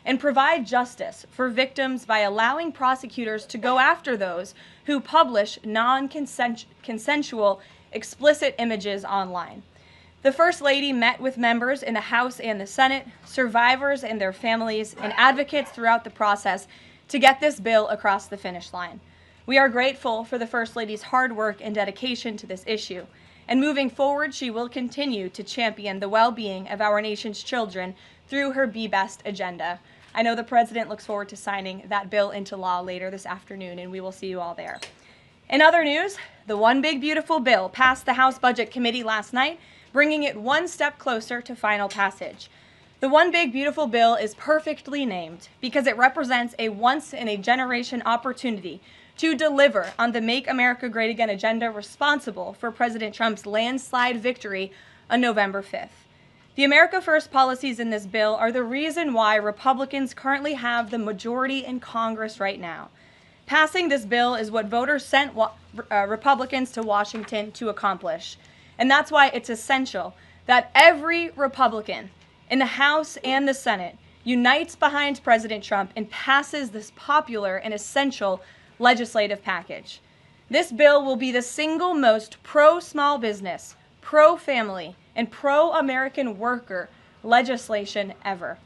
and provide justice for victims by allowing prosecutors to go after those who publish non-consensual explicit images online. The First Lady met with members in the House and the Senate, survivors and their families, and advocates throughout the process to get this bill across the finish line. We are grateful for the First Lady's hard work and dedication to this issue, and moving forward, she will continue to champion the well-being of our nation's children through her Be Best agenda. I know the President looks forward to signing that bill into law later this afternoon, and we will see you all there. In other news, the One Big Beautiful Bill passed the House Budget Committee last night, bringing it one step closer to final passage. The One Big Beautiful Bill is perfectly named because it represents a once-in-a-generation opportunity to deliver on the Make America Great Again agenda responsible for President Trump's landslide victory on November 5th. The America First policies in this bill are the reason why Republicans currently have the majority in Congress right now. Passing this bill is what voters sent Republicans to Washington to accomplish. And that's why it's essential that every Republican in the House and the Senate unites behind President Trump and passes this popular and essential legislative package. This bill will be the single most pro-small business, pro-family, and pro-American worker legislation ever.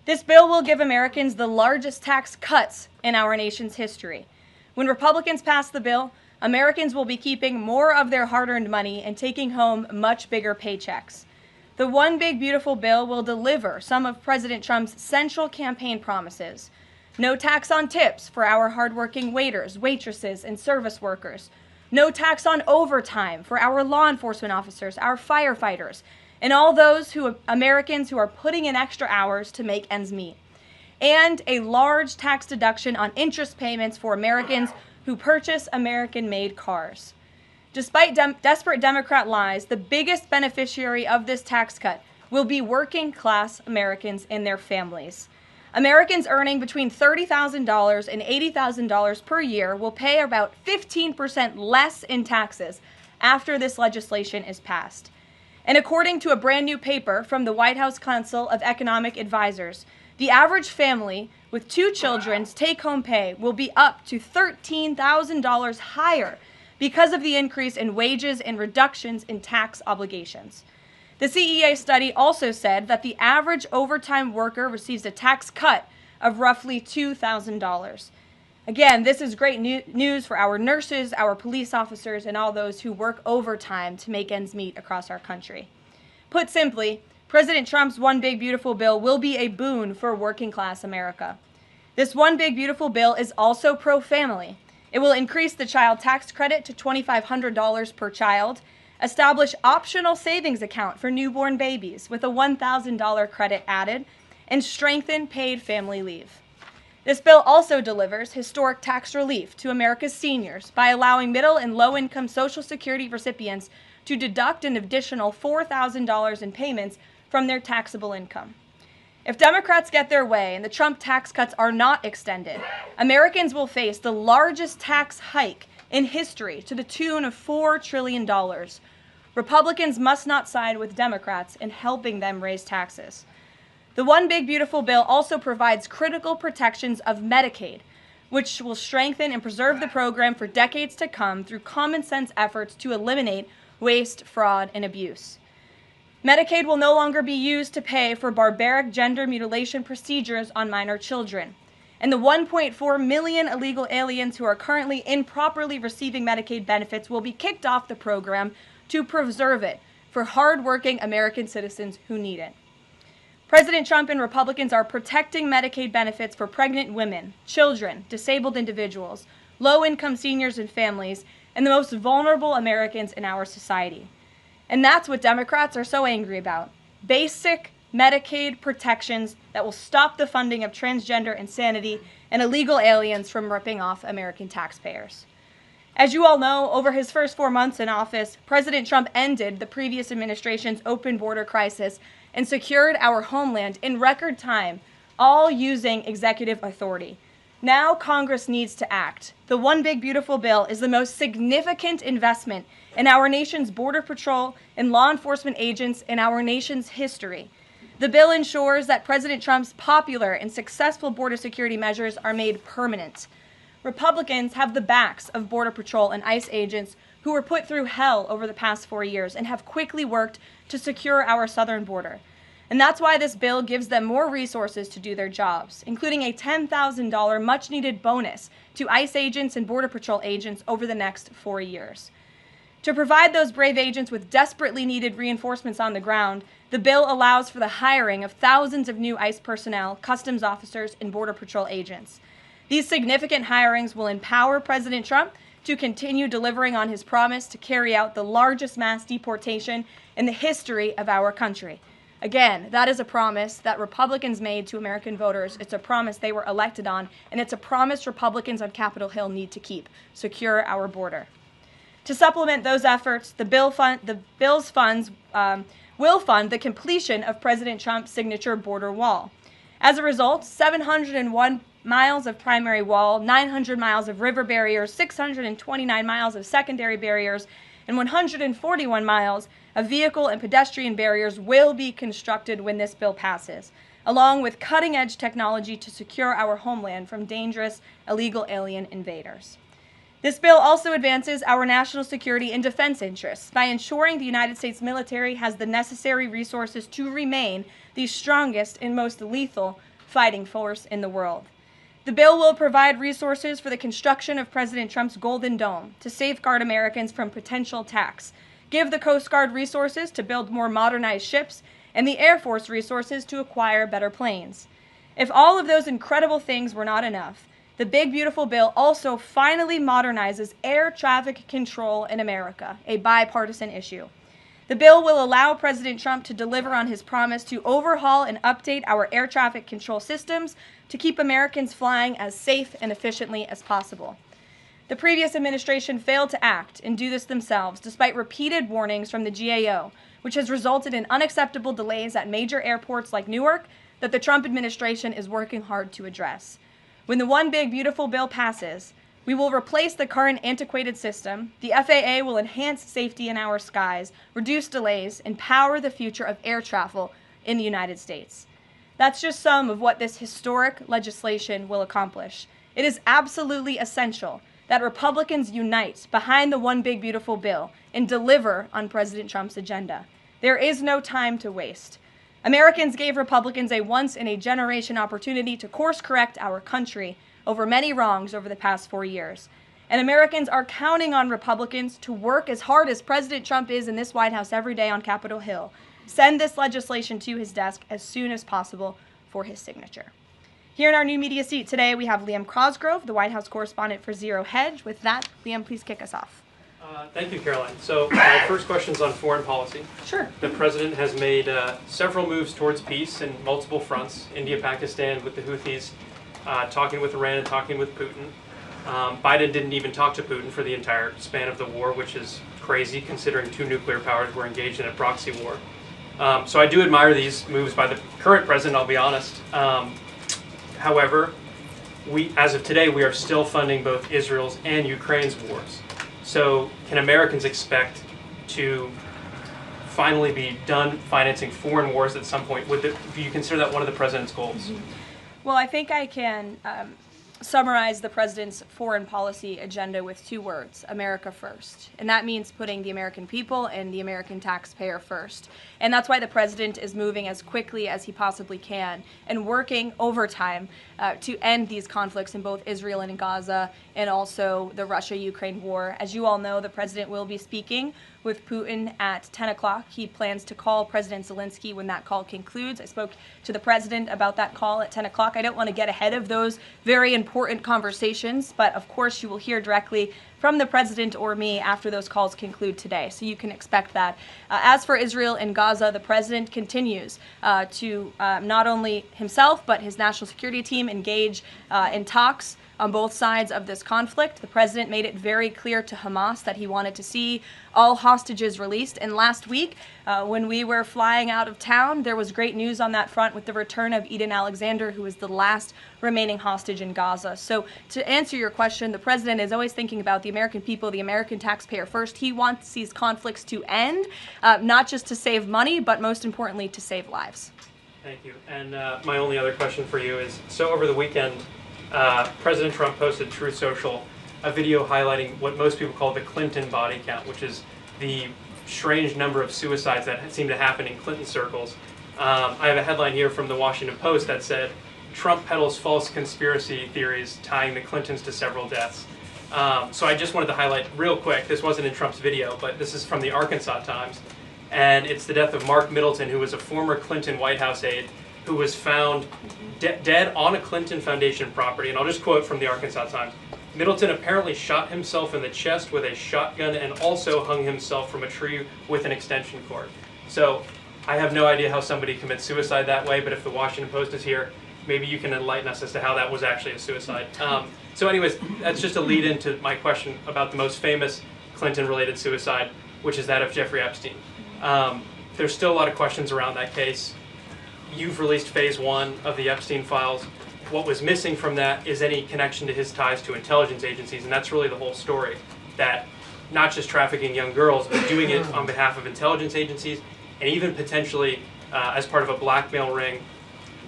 This bill will give Americans the largest tax cuts in our nation's history. When Republicans pass the bill, Americans will be keeping more of their hard-earned money and taking home much bigger paychecks. The One Big Beautiful Bill will deliver some of President Trump's central campaign promises. No tax on tips for our hardworking waiters, waitresses, and service workers. No tax on overtime for our law enforcement officers, our firefighters, and all those Americans who are putting in extra hours to make ends meet. And a large tax deduction on interest payments for Americans who purchase American-made cars. Despite desperate Democrat lies, the biggest beneficiary of this tax cut will be working-class Americans and their families. Americans earning between $30,000 and $80,000 per year will pay about 15% less in taxes after this legislation is passed. And according to a brand new paper from the White House Council of Economic Advisors, the average family with 2 children's take-home pay will be up to $13,000 higher because of the increase in wages and reductions in tax obligations. The CEA study also said that the average overtime worker receives a tax cut of roughly $2,000. Again, this is great news for our nurses, our police officers, and all those who work overtime to make ends meet across our country. Put simply, President Trump's One Big Beautiful Bill will be a boon for working-class America. This One Big Beautiful Bill is also pro-family. It will increase the child tax credit to $2,500 per child, establish optional savings account for newborn babies with a $1,000 credit added, and strengthen paid family leave. This bill also delivers historic tax relief to America's seniors by allowing middle and low-income Social Security recipients to deduct an additional $4,000 in payments from their taxable income. If Democrats get their way and the Trump tax cuts are not extended, Americans will face the largest tax hike in history to the tune of $4 trillion. Republicans must not side with Democrats in helping them raise taxes. The One Big Beautiful Bill also provides critical protections of Medicaid, which will strengthen and preserve the program for decades to come through common sense efforts to eliminate waste, fraud, and abuse. Medicaid will no longer be used to pay for barbaric gender mutilation procedures on minor children. And the 1.4 million illegal aliens who are currently improperly receiving Medicaid benefits will be kicked off the program to preserve it for hardworking American citizens who need it. President Trump and Republicans are protecting Medicaid benefits for pregnant women, children, disabled individuals, low-income seniors and families, and the most vulnerable Americans in our society. And that's what Democrats are so angry about. Basic Medicaid protections that will stop the funding of transgender insanity and illegal aliens from ripping off American taxpayers. As you all know, over his first 4 months in office, President Trump ended the previous administration's open border crisis and secured our homeland in record time, all using executive authority. Now Congress needs to act. The One Big Beautiful Bill is the most significant investment in our nation's border patrol and law enforcement agents in our nation's history. The bill ensures that President Trump's popular and successful border security measures are made permanent. Republicans have the backs of Border Patrol and ICE agents who were put through hell over the past 4 years and have quickly worked to secure our southern border. And that's why this bill gives them more resources to do their jobs, including a $10,000 much-needed bonus to ICE agents and Border Patrol agents over the next 4 years. To provide those brave agents with desperately needed reinforcements on the ground, the bill allows for the hiring of thousands of new ICE personnel, customs officers, and Border Patrol agents. These significant hirings will empower President Trump to continue delivering on his promise to carry out the largest mass deportation in the history of our country. Again, that is a promise that Republicans made to American voters. It's a promise they were elected on, and it's a promise Republicans on Capitol Hill need to keep: secure our border. To supplement those efforts, the bill's funds will fund the completion of President Trump's signature border wall. As a result, 701 miles of primary wall, 900 miles of river barriers, 629 miles of secondary barriers, and 141 miles of vehicle and pedestrian barriers will be constructed when this bill passes, along with cutting-edge technology to secure our homeland from dangerous illegal alien invaders. This bill also advances our national security and defense interests by ensuring the United States military has the necessary resources to remain the strongest and most lethal fighting force in the world. The bill will provide resources for the construction of President Trump's Golden Dome to safeguard Americans from potential attacks, give the Coast Guard resources to build more modernized ships, and the Air Force resources to acquire better planes. If all of those incredible things were not enough, the big, beautiful bill also finally modernizes air traffic control in America, a bipartisan issue. The bill will allow President Trump to deliver on his promise to overhaul and update our air traffic control systems to keep Americans flying as safe and efficiently as possible. The previous administration failed to act and do this themselves, despite repeated warnings from the GAO, which has resulted in unacceptable delays at major airports like Newark that the Trump administration is working hard to address. When the One Big Beautiful bill passes, we will replace the current antiquated system, the FAA will enhance safety in our skies, reduce delays, and power the future of air travel in the United States. That's just some of what this historic legislation will accomplish. It is absolutely essential that Republicans unite behind the One Big Beautiful bill and deliver on President Trump's agenda. There is no time to waste. Americans gave Republicans a once-in-a-generation opportunity to course-correct our country over many wrongs over the past 4 years. And Americans are counting on Republicans to work as hard as President Trump is in this White House every day on Capitol Hill. Send this legislation to his desk as soon as possible for his signature. Here in our new media seat today, we have Liam Cosgrove, the White House correspondent for Zero Hedge. With that, Liam, please kick us off. Thank you, Caroline. So my first question is on foreign policy. Sure. The president has made several moves towards peace in multiple fronts: India, Pakistan with the Houthis, talking with Iran and talking with Putin. Biden didn't even talk to Putin for the entire span of the war, which is crazy considering two nuclear powers were engaged in a proxy war. So I do admire these moves by the current president, I'll be honest. However, as of today, we are still funding both Israel's and Ukraine's wars. So can Americans expect to finally be done financing foreign wars at some point? Do you consider that one of the president's goals? Well, I think I can summarize the president's foreign policy agenda with 2 words: America first. And that means putting the American people and the American taxpayer first. And that's why the president is moving as quickly as he possibly can and working overtime to end these conflicts in both Israel and in Gaza, and also the Russia-Ukraine war. As you all know, the president will be speaking with Putin at 10 o'clock. He plans to call President Zelensky when that call concludes. I spoke to the president about that call at 10 o'clock. I don't want to get ahead of those very important conversations, but of course you will hear directly from the president or me after those calls conclude today, so you can expect that. As for Israel and Gaza, the president continues to not only himself but his national security team engage in talks on both sides of this conflict. The president made it very clear to Hamas that he wanted to see all hostages released. And last week, when we were flying out of town, there was great news on that front with the return of Eden Alexander, who is the last remaining hostage in Gaza. So to answer your question, the president is always thinking about the American people, the American taxpayer first. He wants these conflicts to end, not just to save money, but most importantly, to save lives. Thank you. And my only other question for you is, so over the weekend, President Trump posted Truth Social a video highlighting what most people call the Clinton body count, which is the strange number of suicides that seem to happen in Clinton circles. I have a headline here from the Washington Post that said, Trump peddles false conspiracy theories tying the Clintons to several deaths. So I just wanted to highlight real quick, this wasn't in Trump's video, but this is from the Arkansas Times, and it's the death of Mark Middleton, who was a former Clinton White House aide, who was found dead on a Clinton Foundation property. And I'll just quote from the Arkansas Times. Middleton apparently shot himself in the chest with a shotgun and also hung himself from a tree with an extension cord. So I have no idea how somebody commits suicide that way, but if the Washington Post is here, maybe you can enlighten us as to how that was actually a suicide. So anyways, that's just a lead into my question about the most famous Clinton-related suicide, which is that of Jeffrey Epstein. There's still a lot of questions around that case. You've released phase 1 of the Epstein files. What was missing from that is any connection to his ties to intelligence agencies, and that's really the whole story, that not just trafficking young girls, but doing it on behalf of intelligence agencies, and even potentially as part of a blackmail ring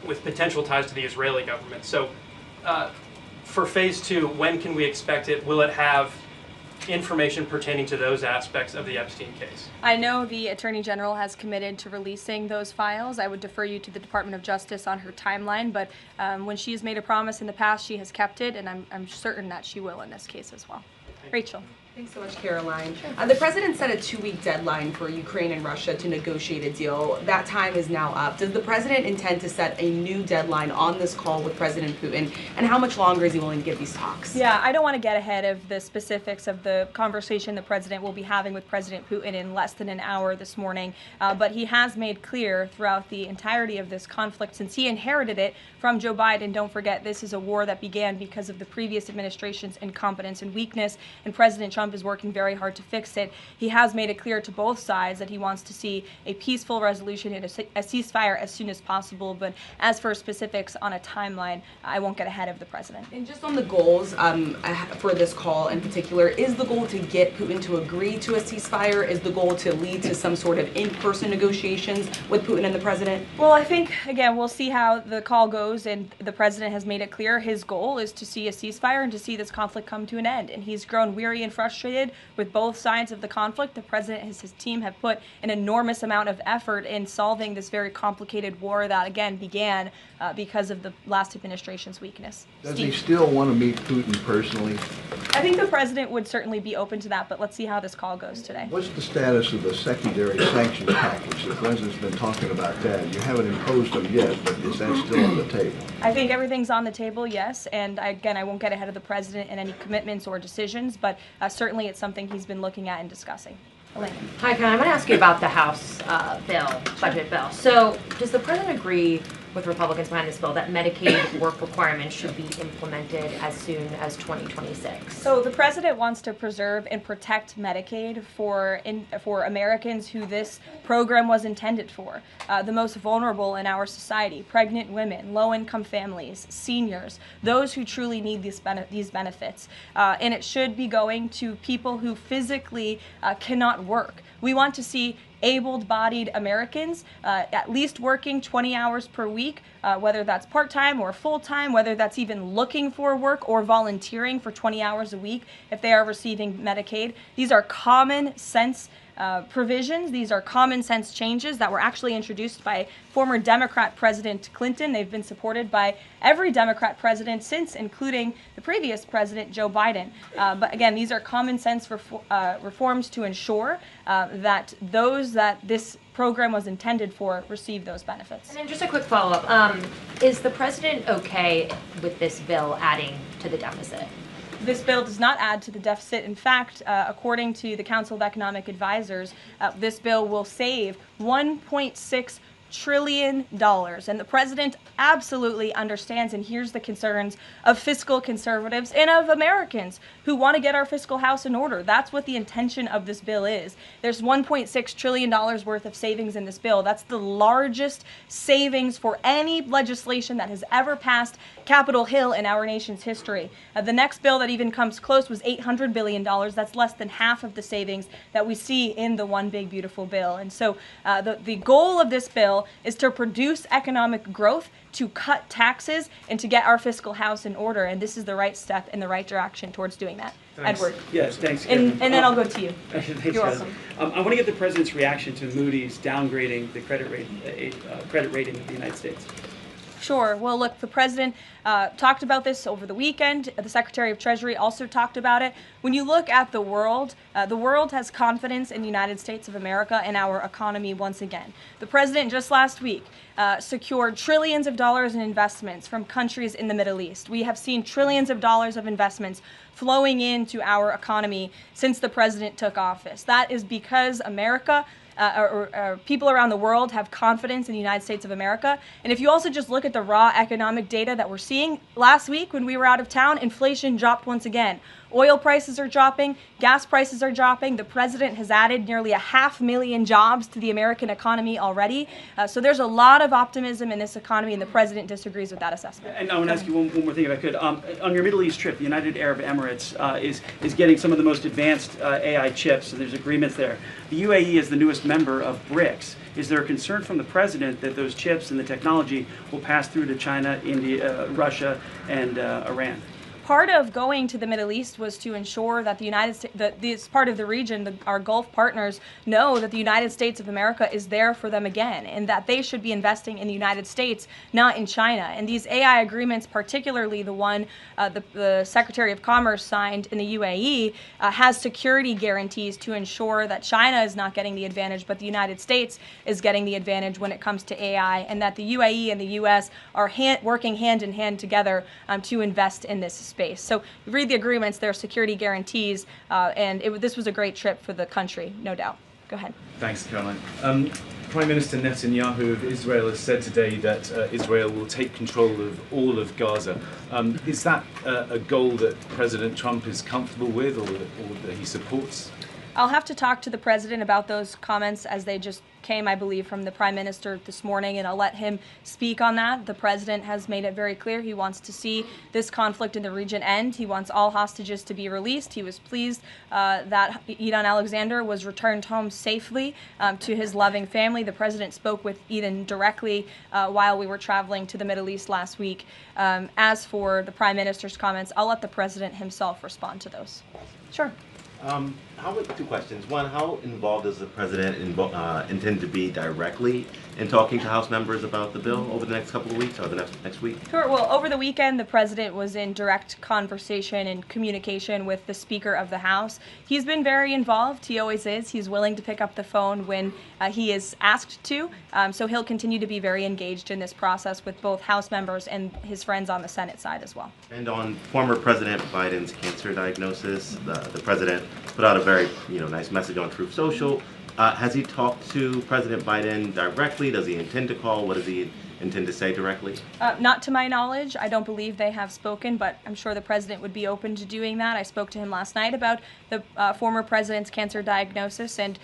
with potential ties to the Israeli government. So for phase 2, when can we expect it? Will it have information pertaining to those aspects of the Epstein case? I know the Attorney General has committed to releasing those files. I would defer you to the Department of Justice on her timeline, but when she has made a promise in the past, she has kept it, and I'm certain that she will in this case as well. Rachel. Thanks so much, Karoline. The president set a 2-week deadline for Ukraine and Russia to negotiate a deal. That time is now up. Does the president intend to set a new deadline on this call with President Putin? And how much longer is he willing to give these talks? Yeah, I don't want to get ahead of the specifics of the conversation the president will be having with President Putin in less than an hour this morning. But he has made clear throughout the entirety of this conflict, since he inherited it from Joe Biden. Don't forget, this is a war that began because of the previous administration's incompetence and weakness, and President Trump is working very hard to fix it. He has made it clear to both sides that he wants to see a peaceful resolution and a ceasefire as soon as possible. But as for specifics on a timeline, I won't get ahead of the president. And just on the goals for this call in particular, is the goal to get Putin to agree to a ceasefire? Is the goal to lead to some sort of in-person negotiations with Putin and the president? Well, I think, again, we'll see how the call goes, and the president has made it clear his goal is to see a ceasefire and to see this conflict come to an end. And he's grown weary and frustrated with both sides of the conflict. The president and his team have put an enormous amount of effort in solving this very complicated war that, again, began because of the last administration's weakness. Does he still want to meet Putin personally? I think the president would certainly be open to that, but let's see how this call goes today. What's the status of the secondary sanctions package? The president's been talking about that. You haven't imposed them yet, but is that still on the table? I think everything's on the table, yes, and again, I won't get ahead of the president in any commitments or decisions, but certainly it's something he's been looking at and discussing. Elaine. Hi, Ken. I want to ask you about the House budget bill. So, does the president agree with Republicans behind this bill that Medicaid work requirements should be implemented as soon as 2026? So the president wants to preserve and protect Medicaid for Americans who this program was intended for, the most vulnerable in our society: pregnant women, low-income families, seniors, those who truly need these benefits. And it should be going to people who physically cannot work. We want to see able-bodied Americans at least working 20 hours per week, whether that's part-time or full-time, whether that's even looking for work or volunteering for 20 hours a week if they are receiving Medicaid. These are common sense provisions. These are common sense changes that were actually introduced by former Democrat President Clinton. They've been supported by every Democrat president since, including the previous president, Joe Biden. But again, these are common sense reforms to ensure that those that this program was intended for receive those benefits. And then just a quick follow-up. Is the president okay with this bill adding to the deficit? This bill does not add to the deficit. In fact, according to the Council of Economic Advisors, this bill will save $1.6 trillion. And the president absolutely understands and hears the concerns of fiscal conservatives and of Americans who want to get our fiscal house in order. That's what the intention of this bill is. There's $1.6 trillion worth of savings in this bill. That's the largest savings for any legislation that has ever passed Capitol Hill in our nation's history. The next bill that even comes close was $800 billion. That's less than half of the savings that we see in the One Big Beautiful Bill. And so the goal of this bill goal is to produce economic growth, to cut taxes, and to get our fiscal house in order. And this is the right step in the right direction towards doing that. Thanks. Edward. Yes, thanks. And then I'll go to you. Thanks, You're Kevin. welcome. I want to get the President's reaction to Moody's downgrading the credit rating of the United States. Sure. Well, look, the president talked about this over the weekend. The Secretary of Treasury also talked about it. When you look at the world has confidence in the United States of America and our economy once again. The president just last week secured trillions of dollars in investments from countries in the Middle East. We have seen trillions of dollars of investments flowing into our economy since the president took office. That is because America or people around the world have confidence in the United States of America. And if you also just look at the raw economic data that we're seeing, last week when we were out of town, inflation dropped once again. Oil prices are dropping, gas prices are dropping. The president has added nearly 500,000 jobs to the American economy already. So there's a lot of optimism in this economy, and the president disagrees with that assessment. And I want to ask you one more thing, if I could. On your Middle East trip, the United Arab Emirates is getting some of the most advanced AI chips, so there's agreements there. The UAE is the newest member of BRICS. Is there a concern from the president that those chips and the technology will pass through to China, India, Russia, and Iran? Part of going to the Middle East was to ensure that the United States, that this part of the region, our Gulf partners, know that the United States of America is there for them again, and that they should be investing in the United States, not in China. And these AI agreements, particularly the one the Secretary of Commerce signed in the UAE, has security guarantees to ensure that China is not getting the advantage, but the United States is getting the advantage when it comes to AI, and that the UAE and the U.S. are working hand in hand together to invest in this space. So you read the agreements, there are security guarantees, and this was a great trip for the country, no doubt. Go ahead. Thanks, Caroline. Prime Minister Netanyahu of Israel has said today that Israel will take control of all of Gaza. Is that a goal that President Trump is comfortable with, or that he supports? I'll have to talk to the president about those comments as they just came, I believe, from the prime minister this morning, and I'll let him speak on that. The president has made it very clear he wants to see this conflict in the region end. He wants all hostages to be released. He was pleased that Eden Alexander was returned home safely to his loving family. The president spoke with Eden directly while we were traveling to the Middle East last week. As for the prime minister's comments, I'll let the president himself respond to those. Sure. Two questions. One, how involved does the president intend to be directly in talking to House members about the bill over the next couple of weeks or the next week? Sure. Well, over the weekend, the president was in direct conversation and communication with the Speaker of the House. He's been very involved. He always is. He's willing to pick up the phone when he is asked to. So he'll continue to be very engaged in this process with both House members and his friends on the Senate side as well. And on former President Biden's cancer diagnosis, the president put out a very nice message on Truth Social. Has he talked to President Biden directly? Does he intend to call? What does he intend to say directly? Not to my knowledge. I don't believe they have spoken, but I'm sure the president would be open to doing that. I spoke to him last night about the former president's cancer diagnosis, and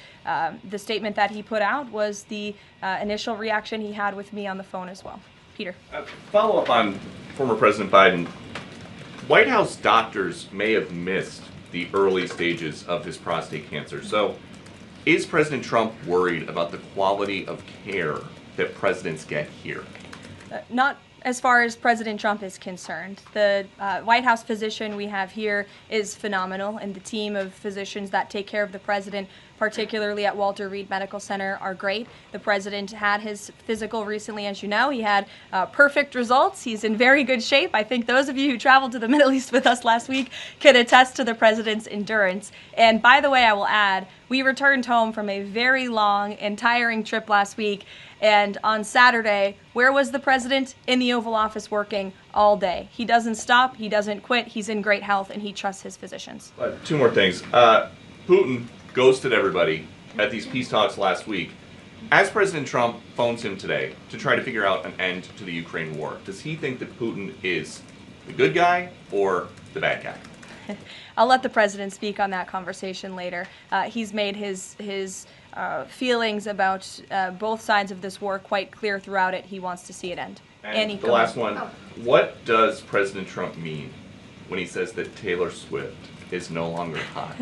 the statement that he put out was the initial reaction he had with me on the phone as well. Peter. Follow up on former President Biden. White House doctors may have missed the early stages of his prostate cancer. So is President Trump worried about the quality of care that presidents get here? Not as far as President Trump is concerned. The White House physician we have here is phenomenal, and the team of physicians that take care of the president, particularly at Walter Reed Medical Center, are great. The president had his physical recently, as you know. He had perfect results. He's in very good shape. I think those of you who traveled to the Middle East with us last week can attest to the president's endurance. And by the way, I will add, we returned home from a very long and tiring trip last week, and on Saturday, where was the president? In the Oval Office working all day. He doesn't stop, he doesn't quit, he's in great health, and he trusts his physicians. Two more things. Putin ghosted everybody at these peace talks last week. As President Trump phones him today to try to figure out an end to the Ukraine war, does he think that Putin is the good guy or the bad guy? I'll let the president speak on that conversation later. He's made his feelings about both sides of this war quite clear throughout it. He wants to see it end. And the last one, what does President Trump mean when he says that Taylor Swift is no longer hot?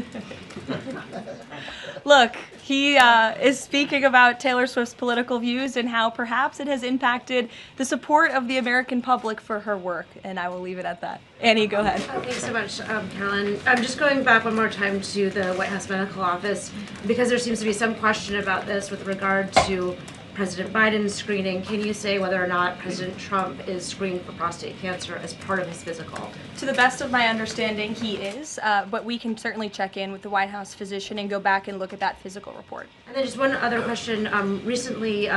Look, he is speaking about Taylor Swift's political views and how perhaps it has impacted the support of the American public for her work, and I will leave it at that. Annie, go ahead. Thanks so much, Caroline. I'm just going back one more time to the White House Medical Office because there seems to be some question about this with regard to President Biden's screening. Can you say whether or not President Trump is screened for prostate cancer as part of his physical? To the best of my understanding, he is, but we can certainly check in with the White House physician and go back and look at that physical report. And then just one other question. Recently,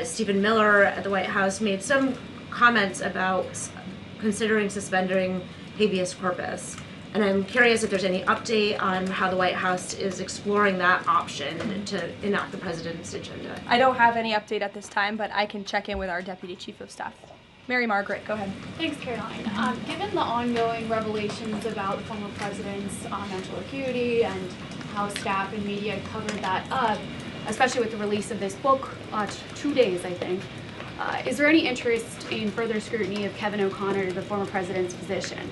Stephen Miller at the White House made some comments about considering suspending habeas corpus. And I'm curious if there's any update on how the White House is exploring that option to enact the president's agenda. I don't have any update at this time, but I can check in with our Deputy Chief of Staff. Mary Margaret, go ahead. Thanks, Caroline. Given the ongoing revelations about the former president's mental acuity and how staff and media covered that up, especially with the release of this book, 2 days, I think, is there any interest in further scrutiny of Kevin O'Connor, the former president's physician?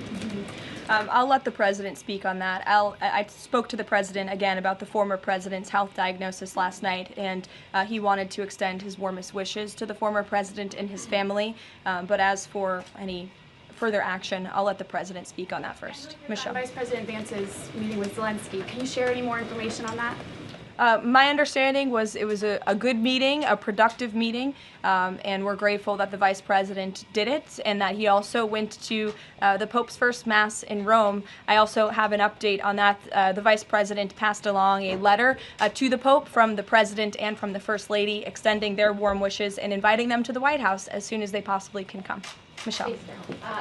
I'll let the president speak on that. I spoke to the president again about the former president's health diagnosis last night, and he wanted to extend his warmest wishes to the former president and his family. But as for any further action, I'll let the president speak on that first. Michelle. Vice President Vance's meeting with Zelensky. Can you share any more information on that? My understanding was it was a good meeting, a productive meeting, and we're grateful that the Vice President did it and that he also went to the Pope's first Mass in Rome. I also have an update on that. The Vice President passed along a letter to the Pope from the President and from the First Lady extending their warm wishes and inviting them to the White House as soon as they possibly can come. Michelle.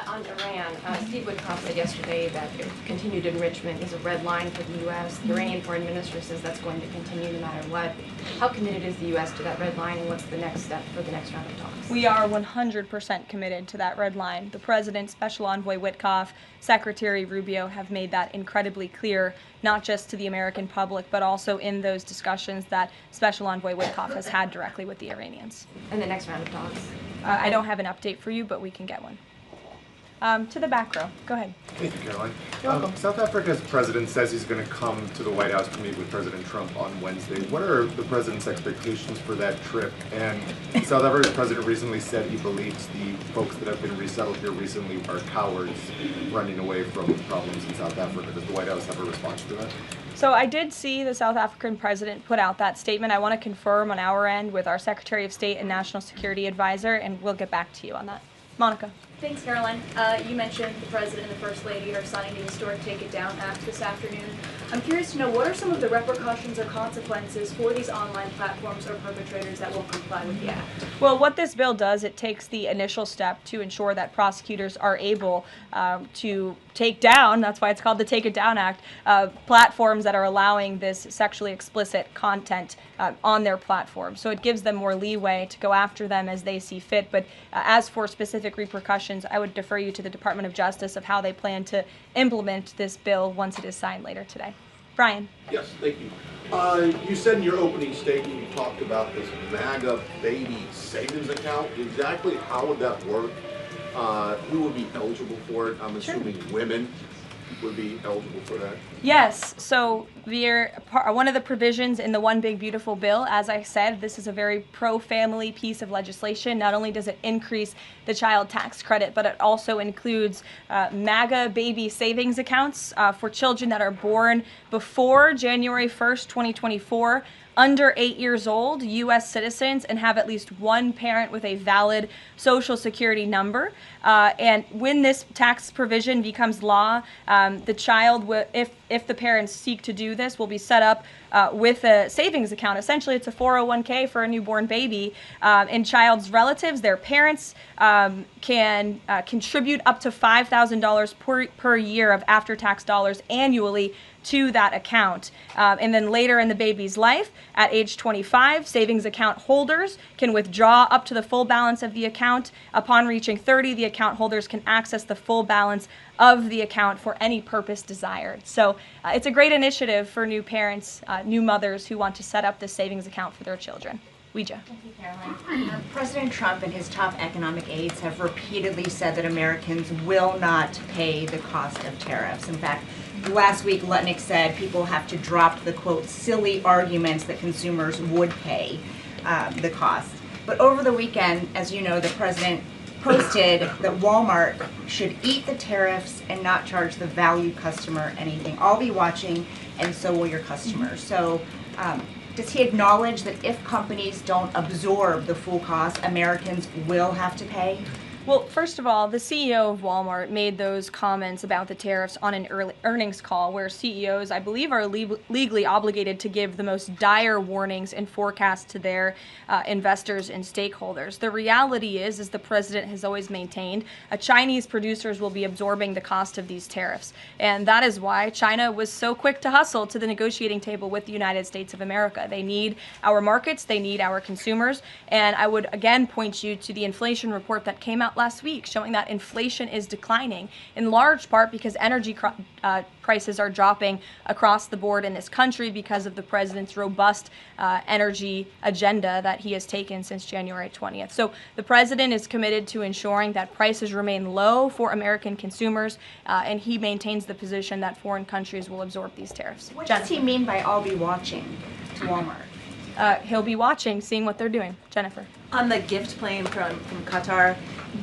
On Iran, Steve Witkoff said yesterday that continued enrichment is a red line for the U.S. The Iranian foreign minister says that's going to continue no matter what. How committed is the U.S. to that red line, and what's the next step for the next round of talks? We are 100% committed to that red line. The President, Special Envoy Witkoff, Secretary Rubio have made that incredibly clear, not just to the American public, but also in those discussions that Special Envoy Witkoff has had directly with the Iranians. And the next round of talks? I don't have an update for you, but we can get one. To the back row. Go ahead. Thank you, Caroline. South Africa's president says he's going to come to the White House to meet with President Trump on Wednesday. What are the president's expectations for that trip? And South Africa's president recently said he believes the folks that have been resettled here recently are cowards running away from problems in South Africa. Does the White House have a response to that? So I did see the South African president put out that statement. I want to confirm on our end with our Secretary of State and National Security Advisor, and we'll get back to you on that. Monica. Thanks, Caroline. You mentioned the President and the First Lady are signing the historic Take It Down Act this afternoon. I'm curious to know, what are some of the repercussions or consequences for these online platforms or perpetrators that won't comply with the act? Well, what this bill does, it takes the initial step to ensure that prosecutors are able to take down, that's why it's called the Take It Down Act, platforms that are allowing this sexually explicit content on their platform. So it gives them more leeway to go after them as they see fit. But as for specific repercussions, I would defer you to the Department of Justice of how they plan to implement this bill once it is signed later today. Brian. Yes, thank you. You said in your opening statement you talked about this MAGA baby savings account. Exactly how would that work? Who would be eligible for it? I'm assuming women would be eligible for that. Yes, so one of the provisions in the One Big Beautiful Bill, as I said, this is a very pro-family piece of legislation. Not only does it increase the child tax credit, but it also includes MAGA baby savings accounts for children that are born before January 1st, 2024, under 8 years old, U.S. citizens, and have at least one parent with a valid Social Security number. And when this tax provision becomes law, the child, if the parents seek to do this, will be set up with a savings account. Essentially, it's a 401k for a newborn baby. And child's relatives, their parents, can contribute up to $5,000 per year of after-tax dollars annually to that account. And then later in the baby's life, at age 25, savings account holders can withdraw up to the full balance of the account. Upon reaching 30, the account holders can access the full balance of the account for any purpose desired. So it's a great initiative for new parents, new mothers who want to set up this savings account for their children. Ouija. Thank you, Caroline. President Trump and his top economic aides have repeatedly said that Americans will not pay the cost of tariffs. In fact, last week, Lutnick said people have to drop the, quote, silly arguments that consumers would pay the cost. But over the weekend, as you know, the president posted that Walmart should eat the tariffs and not charge the value customer anything. I'll be watching, and so will your customers. So does he acknowledge that if companies don't absorb the full cost, Americans will have to pay? Well, first of all, the CEO of Walmart made those comments about the tariffs on an earnings call where CEOs, I believe, are legally obligated to give the most dire warnings and forecasts to their investors and stakeholders. The reality is, as the president has always maintained, Chinese producers will be absorbing the cost of these tariffs. And that is why China was so quick to hustle to the negotiating table with the United States of America. They need our markets, they need our consumers, and I would again point you to the inflation report that came out last week showing that inflation is declining in large part because energy prices are dropping across the board in this country because of the president's robust energy agenda that he has taken since January 20th. So the president is committed to ensuring that prices remain low for American consumers, and he maintains the position that foreign countries will absorb these tariffs. What does he mean by "I'll be watching" to Walmart? He'll be watching, seeing what they're doing. Jennifer. On the gift plane from Qatar,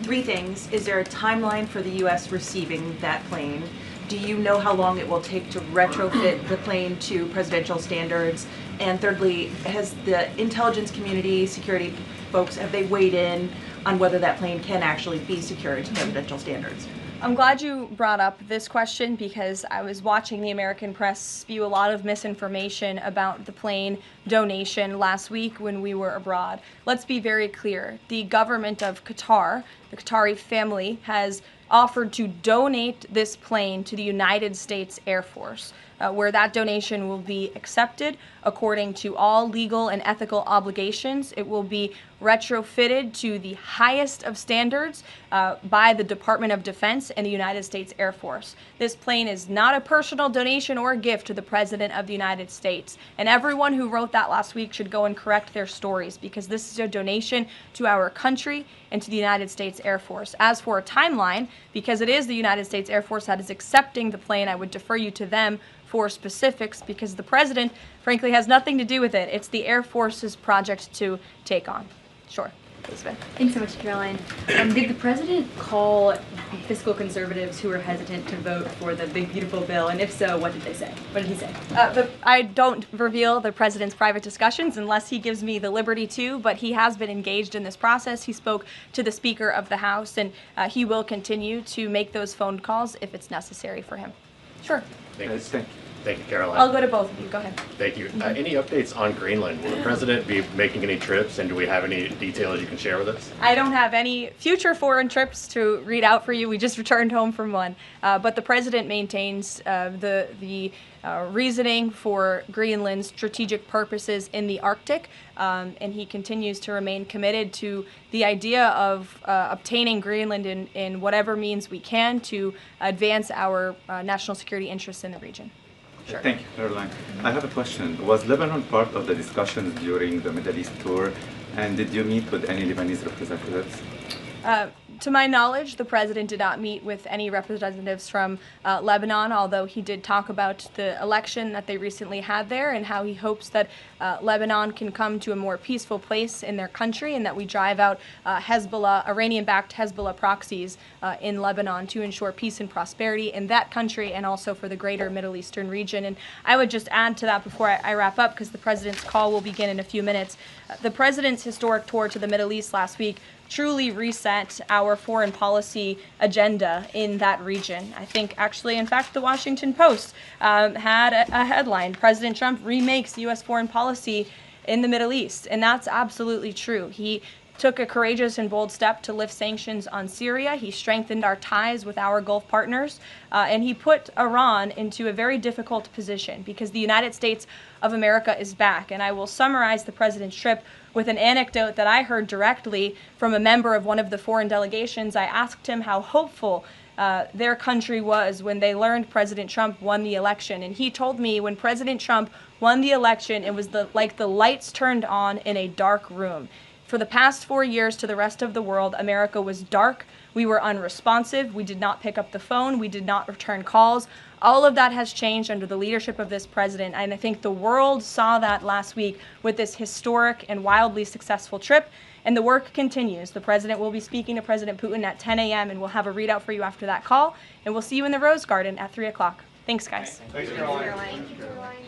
3 things. Is there a timeline for the U.S. receiving that plane? Do you know how long it will take to retrofit the plane to presidential standards? And thirdly, has the intelligence community, security folks, have they weighed in on whether that plane can actually be secured to presidential standards? I'm glad you brought up this question because I was watching the American press spew a lot of misinformation about the plane donation last week when we were abroad. Let's be very clear. The government of Qatar, the Qatari family, has offered to donate this plane to the United States Air Force, where that donation will be accepted according to all legal and ethical obligations. It will be retrofitted to the highest of standards by the Department of Defense and the United States Air Force. This plane is not a personal donation or a gift to the President of the United States. And everyone who wrote that last week should go and correct their stories because this is a donation to our country and to the United States Air Force. As for a timeline, because it is the United States Air Force that is accepting the plane, I would defer you to them for specifics because the President, frankly, has nothing to do with it. It's the Air Force's project to take on. Sure. Thanks so much, Caroline. Did the president call fiscal conservatives who were hesitant to vote for the big, beautiful bill? And if so, what did they say? What did he say? I don't reveal the president's private discussions unless he gives me the liberty to, but he has been engaged in this process. He spoke to the Speaker of the House, and he will continue to make those phone calls if it's necessary for him. Sure. Thank you, Caroline. I'll go to both of you. Go ahead. Thank you. Any updates on Greenland? Will the president be making any trips, and do we have any details you can share with us? I don't have any future foreign trips to read out for you. We just returned home from one. But the president maintains the reasoning for Greenland's strategic purposes in the Arctic, and he continues to remain committed to the idea of obtaining Greenland in whatever means we can to advance our national security interests in the region. Sure. Thank you, Caroline. I have a question. Was Lebanon part of the discussions during the Middle East tour, and did you meet with any Lebanese representatives? To my knowledge, the president did not meet with any representatives from Lebanon, although he did talk about the election that they recently had there and how he hopes that Lebanon can come to a more peaceful place in their country and that we drive out Hezbollah, Iranian-backed Hezbollah proxies in Lebanon to ensure peace and prosperity in that country and also for the greater Middle Eastern region. And I would just add to that before I wrap up, because the president's call will begin in a few minutes. The president's historic tour to the Middle East last week truly reset our foreign policy agenda in that region. I think actually, in fact, the Washington Post had a headline, President Trump remakes U.S. foreign policy in the Middle East. And that's absolutely true. He took a courageous and bold step to lift sanctions on Syria. He strengthened our ties with our Gulf partners, and he put Iran into a very difficult position because the United States of America is back. And I will summarize the president's trip with an anecdote that I heard directly from a member of one of the foreign delegations. I asked him how hopeful their country was when they learned President Trump won the election. And he told me when President Trump won the election, it was like the lights turned on in a dark room. For the past 4 years to the rest of the world, America was dark. We were unresponsive. We did not pick up the phone. We did not return calls. All of that has changed under the leadership of this president, and I think the world saw that last week with this historic and wildly successful trip, and the work continues. The president will be speaking to President Putin at 10 a.m., and we'll have a readout for you after that call, and we'll see you in the Rose Garden at 3 o'clock. Thanks, guys. Thanks, Karoline. Thank you, Karoline.